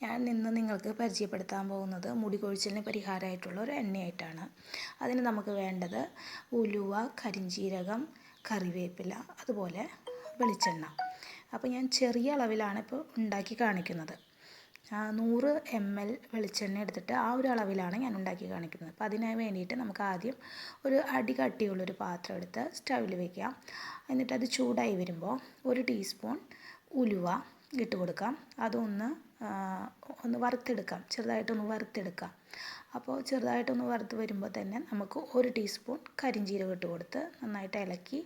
ഞാൻ ഇന്ന് നിങ്ങൾക്ക് പരിചയപ്പെടുത്താൻ പോകുന്നത് മുടി കൊഴിച്ചിലിന് പരിഹാരമായിട്ടുള്ള ഒരു എണ്ണയായിട്ടാണ്. അതിന് നമുക്ക് വേണ്ടത് ഉലുവ, കരിഞ്ജീരകം, കറിവേപ്പില, അതുപോലെ വെളിച്ചെണ്ണ. അപ്പോൾ ഞാൻ ചെറിയ അളവിലാണ് ഇപ്പോൾ ഉണ്ടാക്കി കാണിക്കുന്നത്. 100 ml വെളിച്ചെണ്ണ എടുത്തിട്ട് ആ ഒരു അളവിലാണ് ഞാൻ ഉണ്ടാക്കി കാണിക്കുന്നത്. അപ്പോൾ അതിനായി വേണ്ടിയിട്ട് നമുക്ക് ആദ്യം ഒരു അടി കട്ടിയുള്ളൊരു പാത്രം എടുത്ത് സ്റ്റൗവിൽ വയ്ക്കാം. എന്നിട്ട് അത് ചൂടായി വരുമ്പോൾ 1 ടീസ്പൂൺ ഉലുവ ഇട്ട് കൊടുക്കാം. അതൊന്ന് വറുത്തെടുക്കാം, ചെറുതായിട്ടൊന്ന് വറുത്തെടുക്കാം. അപ്പോൾ ചെറുതായിട്ടൊന്ന് വറുത്ത് വരുമ്പോൾ തന്നെ നമുക്ക് 1 ടീസ്പൂൺ കരിഞ്ജീരകം ഇട്ട് കൊടുത്ത് നന്നായിട്ട് ഇളക്കി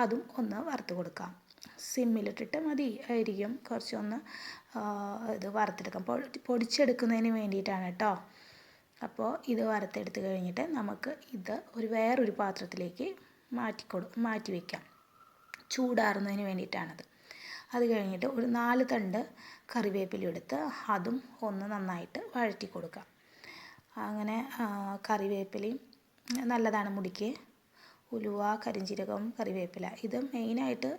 അതും ഒന്ന് വറുത്ത് കൊടുക്കാം. സിമ്മിലിട്ടിട്ട് മതി ആയിരിക്കും, കുറച്ചൊന്ന് ഇത് വറുത്തെടുക്കാം. പൊടിച്ചെടുക്കുന്നതിന് വേണ്ടിയിട്ടാണ് കേട്ടോ. അപ്പോൾ ഇത് വറുത്തെടുത്ത് കഴിഞ്ഞിട്ട് നമുക്ക് ഇത് വേറൊരു പാത്രത്തിലേക്ക് മാറ്റി വയ്ക്കാം. ചൂടാറുന്നതിന് വേണ്ടിയിട്ടാണത്. അത് കഴിഞ്ഞിട്ട് ഒരു 4 തണ്ട് കറിവേപ്പില എടുത്ത് അതും ഒന്ന് നന്നായിട്ട് വഴറ്റി കൊടുക്കാം. അങ്ങനെ കറിവേപ്പിലയും നല്ലതാണ് മുടിക്ക്. ഉലുവ, കരിഞ്ജീരകം, കറിവേപ്പില ഇത് മെയിനായിട്ട്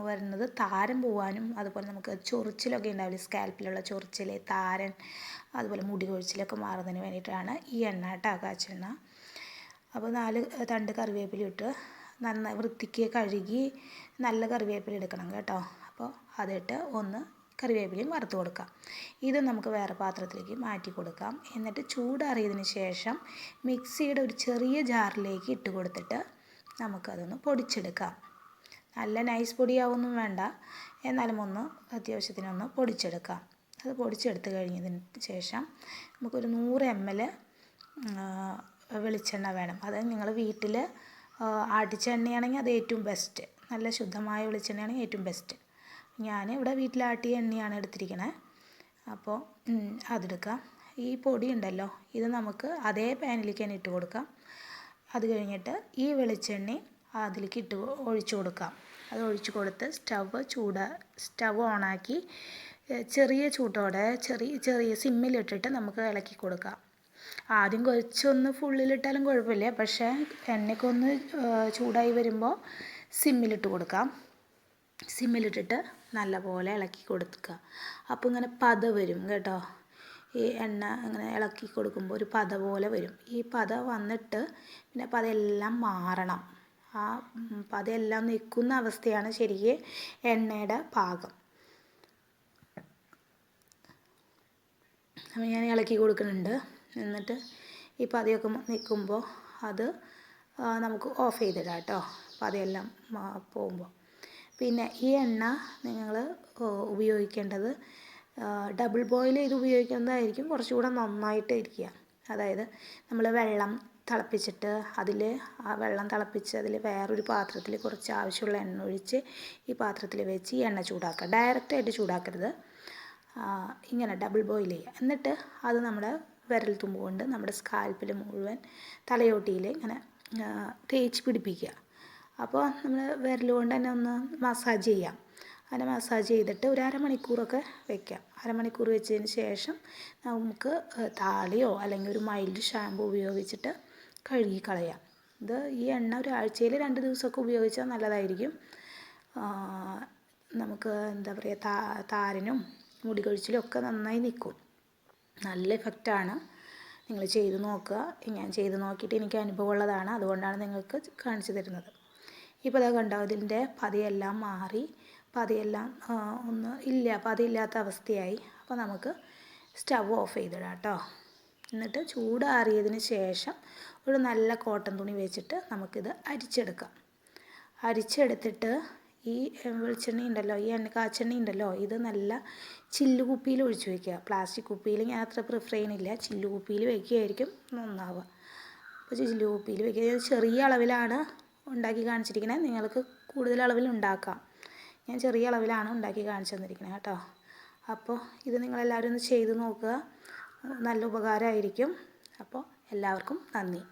വരുന്നത് താരൻ പോവാനും, അതുപോലെ നമുക്ക് ചൊറിച്ചിലൊക്കെ ഉണ്ടാവില്ല, സ്കാൽപ്പിലുള്ള ചൊറിച്ചിൽ, താരൻ, അതുപോലെ മുടി കൊഴിച്ചിലൊക്കെ മാറുന്നതിന് വേണ്ടിയിട്ടാണ് ഈ എണ്ണ കേട്ടോ, കാച്ചെണ്ണ. അപ്പോൾ 4 തണ്ട് കറിവേപ്പില ഇട്ട് നന്നായി വൃത്തിക്ക് കഴുകി നല്ല കറിവേപ്പില എടുക്കണം കേട്ടോ. അപ്പോൾ അതിട്ട് ഒന്ന് കറിവേപ്പിലയും വറുത്ത് കൊടുക്കാം. ഇത് നമുക്ക് വേറെ പാത്രത്തിലേക്ക് മാറ്റി കൊടുക്കാം. എന്നിട്ട് ചൂടാറിയതിന് ശേഷം മിക്സിയുടെ ഒരു ചെറിയ ജാറിലേക്ക് ഇട്ട് കൊടുത്തിട്ട് നമുക്കതൊന്ന് പൊടിച്ചെടുക്കാം. നല്ല നൈസ് പൊടിയാവൊന്നും വേണ്ട, എന്നാലും അത്യാവശ്യത്തിനൊന്ന് പൊടിച്ചെടുക്കാം. അത് പൊടിച്ചെടുത്ത് കഴിഞ്ഞതിന് ശേഷം നമുക്കൊരു 100 ml വെളിച്ചെണ്ണ വേണം. അത് നിങ്ങൾ വീട്ടിൽ ആട്ടിച്ച എണ്ണയാണെങ്കിൽ അത് ഏറ്റവും ബെസ്റ്റ്. നല്ല ശുദ്ധമായ വെളിച്ചെണ്ണയാണെങ്കിൽ ഏറ്റവും ബെസ്റ്റ്. ഞാൻ ഇവിടെ വീട്ടിലാട്ടിയ എണ്ണയാണ് എടുത്തിരിക്കണേ. അപ്പോൾ അതെടുക്കാം. ഈ പൊടി ഉണ്ടല്ലോ, ഇത് നമുക്ക് അതേ പാനിലേക്ക് തന്നെ ഇട്ട് കൊടുക്കാം. അത് കഴിഞ്ഞിട്ട് ഈ വെളിച്ചെണ്ണ അതിലേക്ക് ഒഴിച്ചു കൊടുക്കാം. അത് ഒഴിച്ചു കൊടുത്ത് സ്റ്റവ് ഓണാക്കി ചെറിയ ചൂട്ടോടെ ചെറിയ സിമ്മിലിട്ടിട്ട് നമുക്ക് ഇളക്കി കൊടുക്കാം. ആദ്യം കുറച്ചൊന്ന് ഫുള്ളിലിട്ടാലും കുഴപ്പമില്ല, പക്ഷേ എണ്ണയ്ക്കൊന്ന് ചൂടായി വരുമ്പോൾ സിമ്മിലിട്ട് കൊടുക്കാം. സിമ്മിലിട്ടിട്ട് നല്ലപോലെ ഇളക്കി കൊടുക്കുക. അപ്പോൾ ഇങ്ങനെ പത വരും കേട്ടോ. ഈ എണ്ണ ഇങ്ങനെ ഇളക്കി കൊടുക്കുമ്പോൾ ഒരു പത പോലെ വരും. ഈ പത വന്നിട്ട് പിന്നെ പതയെല്ലാം മാറണം. ആ പതയെല്ലാം നിൽക്കുന്ന അവസ്ഥയാണ് ശരിക്കും എണ്ണയുടെ പാകം. അപ്പോൾ ഞാൻ ഇളക്കി കൊടുക്കുന്നുണ്ട്. എന്നിട്ട് ഈ പതയൊക്കെ നിൽക്കുമ്പോൾ അത് നമുക്ക് ഓഫ് ചെയ്തിടാം കേട്ടോ, പതയെല്ലാം പോകുമ്പോൾ. പിന്നെ ഈ എണ്ണ നിങ്ങൾ ഉപയോഗിക്കേണ്ടത് ഡബിൾ ബോയിൽ ചെയ്ത് ഉപയോഗിക്കുന്നതായിരിക്കും കുറച്ചുകൂടെ നന്നായിട്ട് ഇരിക്കുക. അതായത് നമ്മൾ വെള്ളം തിളപ്പിച്ചിട്ട് അതിൽ വേറൊരു പാത്രത്തിൽ കുറച്ച് ആവശ്യമുള്ള എണ്ണ ഒഴിച്ച് ഈ പാത്രത്തിൽ വെച്ച് ഈ എണ്ണ ചൂടാക്കുക. ഡയറക്റ്റായിട്ട് ചൂടാക്കരുത്, ഇങ്ങനെ ഡബിൾ ബോയിൽ ചെയ്യുക. എന്നിട്ട് അത് നമ്മുടെ വിരൽ തുമ്പ് കൊണ്ട് നമ്മുടെ സ്കാൽപ്പിൽ മുഴുവൻ തലയോട്ടിയിൽ ഇങ്ങനെ തേച്ച് പിടിപ്പിക്കുക. അപ്പോൾ നമ്മൾ വിരൽ കൊണ്ട് തന്നെ ഒന്ന് മസാജ് ചെയ്യാം. അങ്ങനെ മസാജ് ചെയ്തിട്ട് ഒരു അരമണിക്കൂറൊക്കെ വയ്ക്കാം. അരമണിക്കൂർ വെച്ചതിന് ശേഷം നമുക്ക് താളിയോ അല്ലെങ്കിൽ ഒരു മൈൽഡ് ഷാമ്പു ഉപയോഗിച്ചിട്ട് കഴുകി കളയാം. ഈ എണ്ണ ഒരാഴ്ചയിൽ 2 ദിവസമൊക്കെ ഉപയോഗിച്ചാൽ നല്ലതായിരിക്കും. നമുക്ക് എന്താ പറയുക, താരനും മുടി കൊഴിച്ചിലും ഒക്കെ നന്നായി നിൽക്കും. നല്ല ഇഫക്റ്റാണ്. നിങ്ങൾ ചെയ്ത് നോക്കുക. ഞാൻ ചെയ്ത് നോക്കിയിട്ട് എനിക്ക് അനുഭവമുള്ളതാണ്, അതുകൊണ്ടാണ് നിങ്ങൾക്ക് കാണിച്ചു തരുന്നത്. ഇപ്പോൾ അത് കണ്ടോ, ഇതിൻ്റെ പതയെല്ലാം മാറി, പതയെല്ലാം പതയില്ലാത്ത അവസ്ഥയായി. അപ്പോൾ നമുക്ക് സ്റ്റവ് ഓഫ് ചെയ്തിടാം കേട്ടോ. എന്നിട്ട് ചൂടാറിയതിന് ശേഷം ഒരു നല്ല കോട്ടൺ തുണി വെച്ചിട്ട് നമുക്കിത് അരിച്ചെടുക്കാം. അരിച്ചെടുത്തിട്ട് ഈ വെളിച്ചെണ്ണ ഉണ്ടല്ലോ, ഈ കാച്ചെണ്ണ ഉണ്ടല്ലോ, ഇത് നല്ല ചില്ലുകുപ്പിയിൽ ഒഴിച്ച് വയ്ക്കുക. പ്ലാസ്റ്റിക് കുപ്പിയിൽ ഞാൻ അത്ര പ്രിഫർ ചെയ്യണില്ല, ചില്ലുകുപ്പിയിൽ വയ്ക്കുകയായിരിക്കും നന്നാവുക. അപ്പോൾ ചില്ലുകുപ്പിയിൽ വയ്ക്കുക. ചെറിയ അളവിലാണ് ഉണ്ടാക്കി കാണിച്ചിരിക്കുന്നത്, നിങ്ങൾക്ക് കൂടുതൽ അളവിൽ ഉണ്ടാക്കാം. ഞാൻ ചെറിയ അളവിലാണ് ഉണ്ടാക്കി കാണിച്ചു തന്നിരിക്കുന്നത് കേട്ടോ. അപ്പോൾ ഇത് നിങ്ങളെല്ലാവരും ഒന്ന് ചെയ്ത് നോക്കുക, നല്ല ഉപകാരമായിരിക്കും. അപ്പോൾ എല്ലാവർക്കും നന്ദി.